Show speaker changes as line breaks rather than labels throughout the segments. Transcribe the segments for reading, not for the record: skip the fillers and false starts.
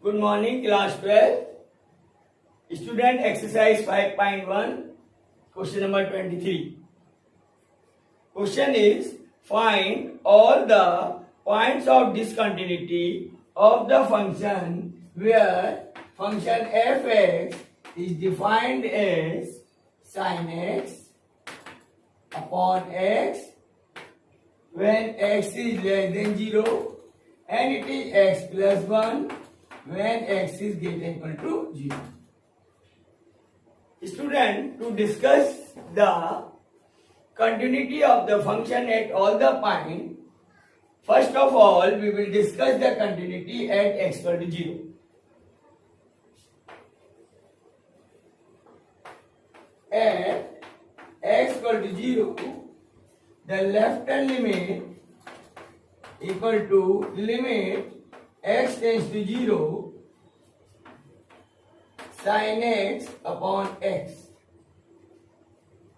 Good morning, class 12. Student exercise 5.1, question number 23. Question is, find all the points of discontinuity of the function where function fx is defined as sin x upon x when x is less than 0 and it is x plus 1 when x is greater equal to 0. Student, to discuss the continuity of the function at all the points, first of all we will discuss the continuity at x equal to 0. At x equal to 0, the left hand limit equal to limit x tends to 0 sin x upon x.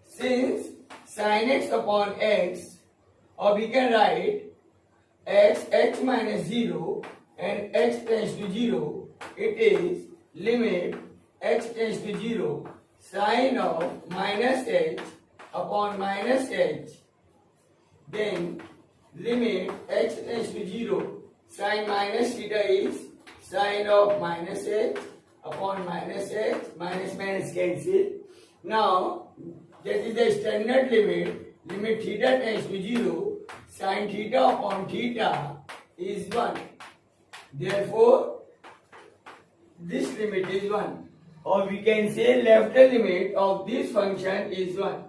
Since sin x upon x, or we can write x minus 0 and x tends to 0, it is limit x tends to 0 sin of minus h upon minus h, then limit x tends to 0 sin minus theta is sin of minus h upon minus h, minus cancel. Now that is the standard limit. Limit theta tends to 0 sin theta upon theta is 1. Therefore this limit is 1, or we can say left hand limit of this function is 1.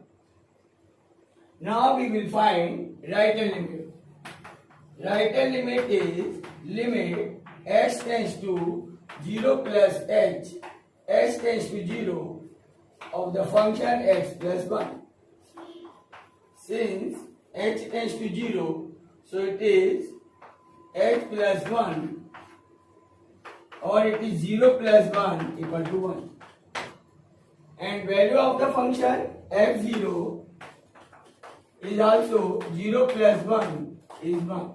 Now we will find right hand limit. Right hand limit is limit x tends to 0 plus h tends to 0 of the function x plus 1. Since h tends to 0, so it is h plus 1, or it is 0 plus 1 equal to 1. And value of the function f0 is also 0 plus 1 is 1.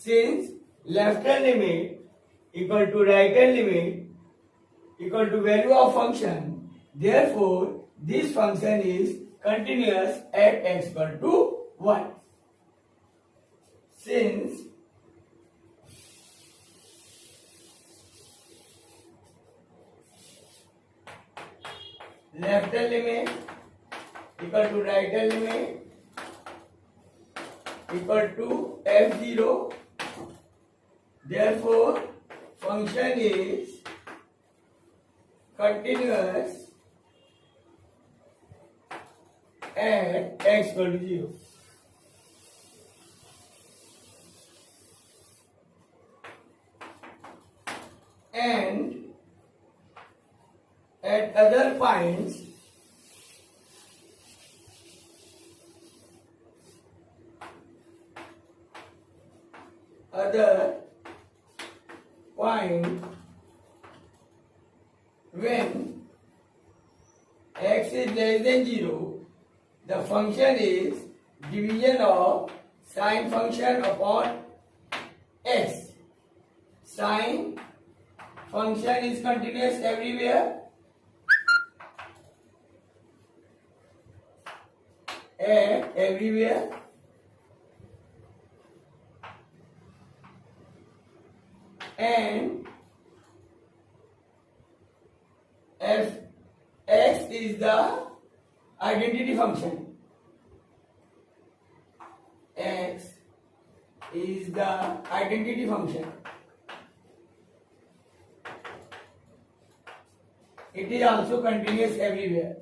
Since left hand limit equal to right hand limit equal to value of function, therefore this function is continuous at x equal to 1. Since left hand limit equal to right hand limit equal to f0, therefore function is continuous at x equal to 0. And at other points when x is less than 0, the function is division of sine function upon x. Sine function is continuous everywhere and everywhere, and f x is the identity function. X is the identity function. It is also continuous everywhere.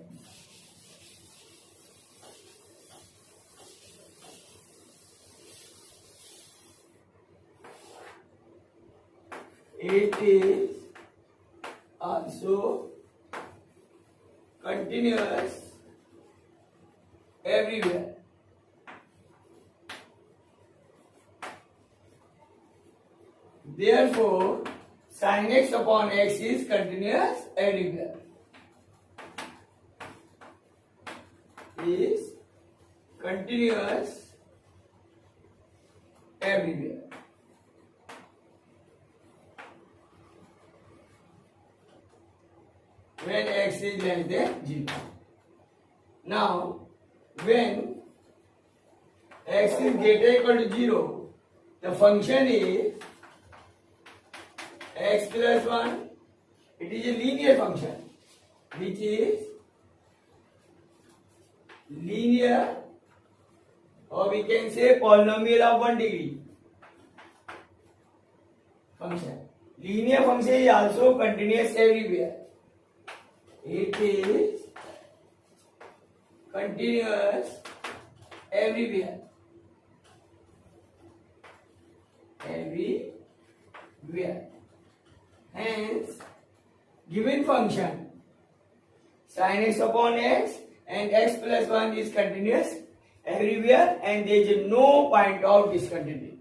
It is also continuous everywhere. Therefore, sin x upon x is continuous everywhere. Is continuous everywhere. when x is less than 0. Now, when x is greater equal to 0, the function is x plus 1. It is a linear function, which is linear, or we can say polynomial of 1 degree function. Linear function is also continuous everywhere. It is continuous everywhere. Everywhere. Hence, given function sin x upon x and x plus 1 is continuous everywhere, and there is no point of discontinuity.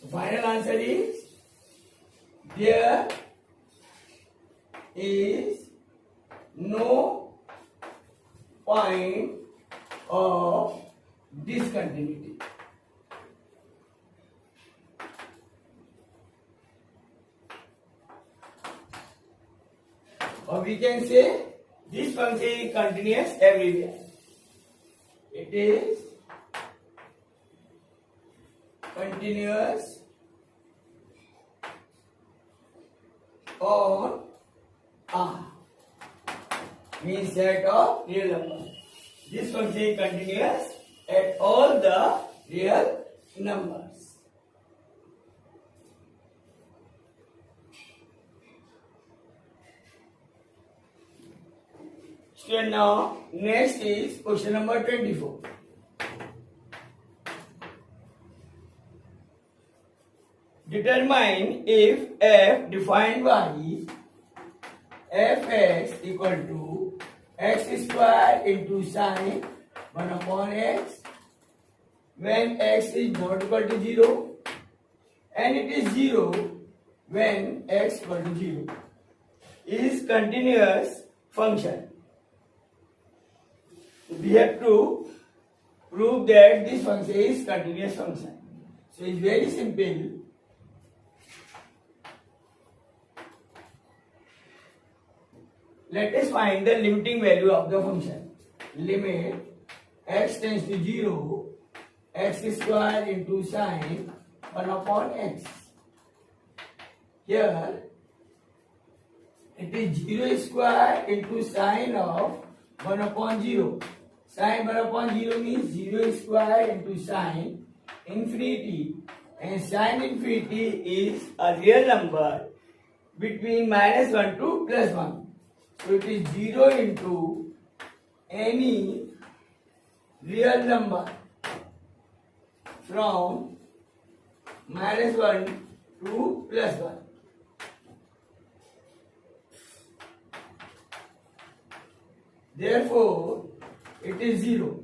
The final answer is there is no point of discontinuity. Or we can say this function is continuous everywhere. It is continuous on R, means set of real numbers. This function is continuous at all the real numbers. So now next is question number 24. Determine if f defined by fx equal to x square into sine 1 upon x when x is not equal to 0, and it is 0 when x equal to 0, is continuous function. We have to prove that this function is continuous function. So it's very simple. Let us find the limiting value of the function. Limit x tends to 0, x square into sine 1 upon x. Here it is 0 square into sine of 1 upon 0. Sine 1 upon 0 means 0 square into sine infinity, and sine infinity is a real number between -1 to +1. So it is 0 into any real number from -1 to +1. Therefore, it is 0,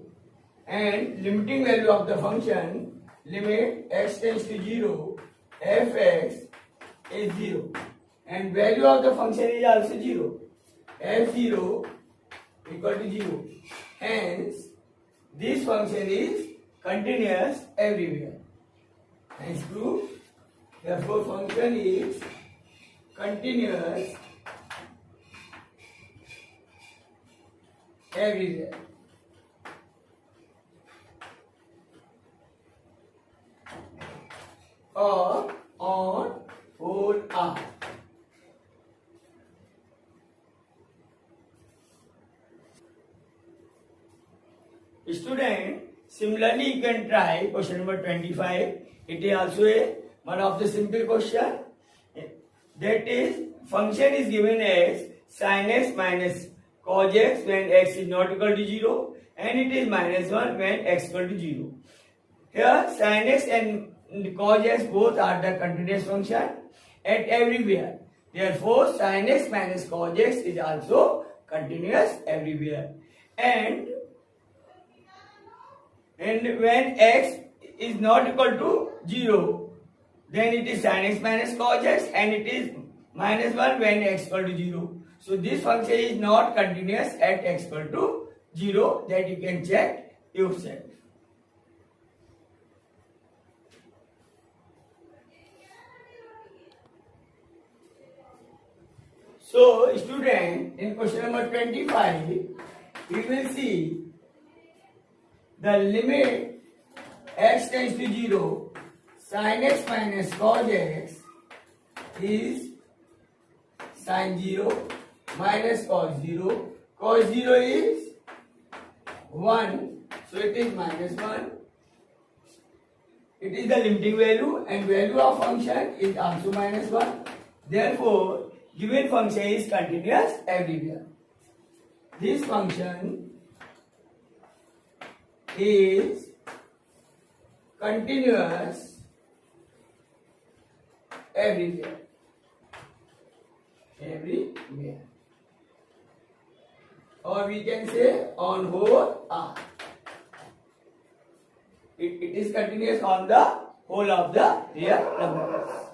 and limiting value of the function limit x tends to 0, fx is 0, and value of the function is also 0, f0 equal to 0. Hence, this function is continuous everywhere. Hence, proof. Therefore, function is continuous everywhere. Or on whole R. Student, similarly you can try question number 25. It is also one of the simple question. That is, function is given as sin x minus cos x when x is not equal to 0, and it is -1 when x equal to 0. Here sin x and cos x both are the continuous function at everywhere. Therefore, sin x minus cos x is also continuous everywhere. And when x is not equal to 0, then it is sin x minus cos x, and it is -1 when x equal to 0. So this function is not continuous at x equal to 0, that you can check yourself. So, student, in question number 25, we will see the limit x tends to 0, sin x minus cos x is sin 0 minus cos 0. Cos 0 is 1, so it is minus 1. It is the limiting value and value of function is also minus 1. Therefore, given function is continuous everywhere. This function is continuous everywhere. Everywhere. Or we can say on whole R. It is continuous on the whole of the real numbers.